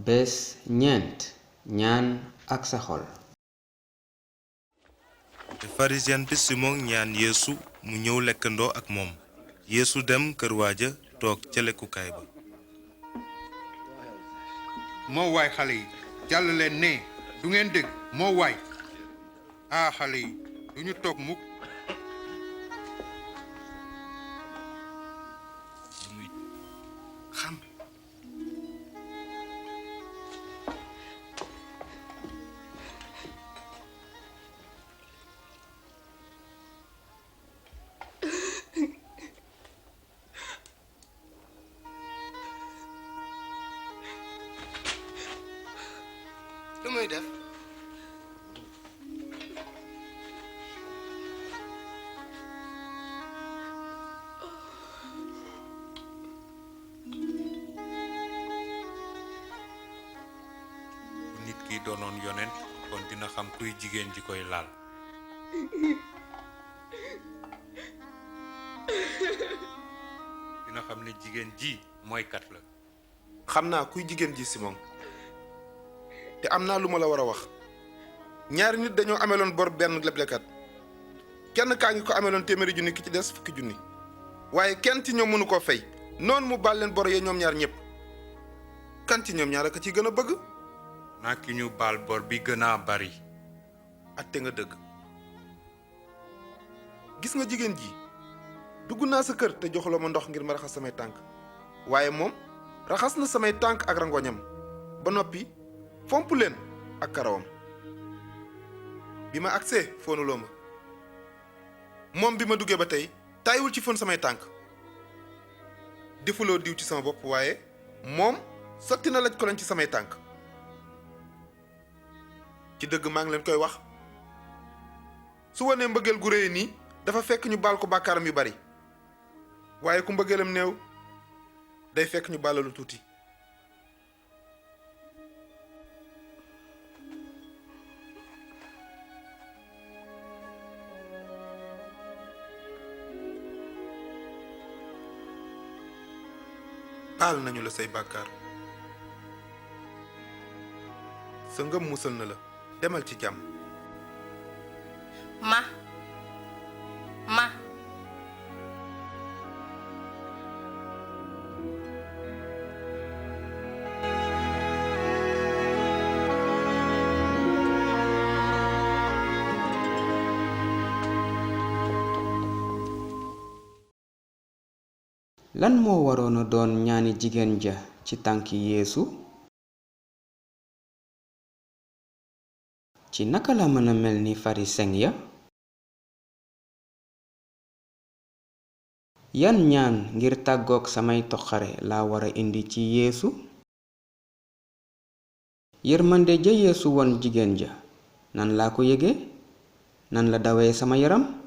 bés ñeent ñaan ak sa xol. te pharisien bi Simon ñaan Yeesu mu ñëw lekkandoo ak moom. Yeesu dem kër waaja toog ca lekkukaay ba. moo waay xale yi jàll leen ne du ngeen dégg moo waay xale yi du ñu toog mukk. xam lu muy def bu nit ki doonoon yonent kon dina xam kuy jigéen ji koy laal. dina xam ne jigéen ji mooy kat la. xam naa kuy jigéen ji Simon te am naa lu ma la war a wax ñaari nit dañoo ameloon bor benn leblekat kenn kaa ngi ko ameloon téeméeri junni ki ci des fukki junni waaye kenn ci ñoom mënu koo fay noonu mu baal leen bor yee ñoom ñaar ñëpp kan ci ñoom ñaar ak ci gën a bëgg. naa ki ñu baal bor bi gën a bari. atte nga dëgg gis nga jigéen ji dugg naa sa kër te joxuloo ma ndox ngir ma raxas samay tànk waaye moom raxas na samay tànk ak rangoñam ba noppi fomp leen ak karawam bi ma agsee foonuloo ma moom bi ma duggee ba tey tàyyiwul ci fon samay tànk defuloo diw ci sama bopp waaye moom sotti na laj ko leen ci samay tànk ci dëgg maa ngi leen koy wax su wanee mbëggeel gu réy nii dafa fekk ñu baal ko bàkkaaram yu bari waaye ku mbëggeelam néew day fekk ñu baalalu tuuti. baal nañu la say bàkkaar sa ngëm musal na la demal ci jàmm. ma lan moo waroon a doon ñaani jigéen ja ci tànki Yeesu? ci naka la mën a mel ni pharisien ya? yan ñaan ngir tàggook samay toqare laa war a indi ci Yeesu? yërmande ja Yeesu won jigéen ja nan laa ko yëge nan la dawee sama yaram?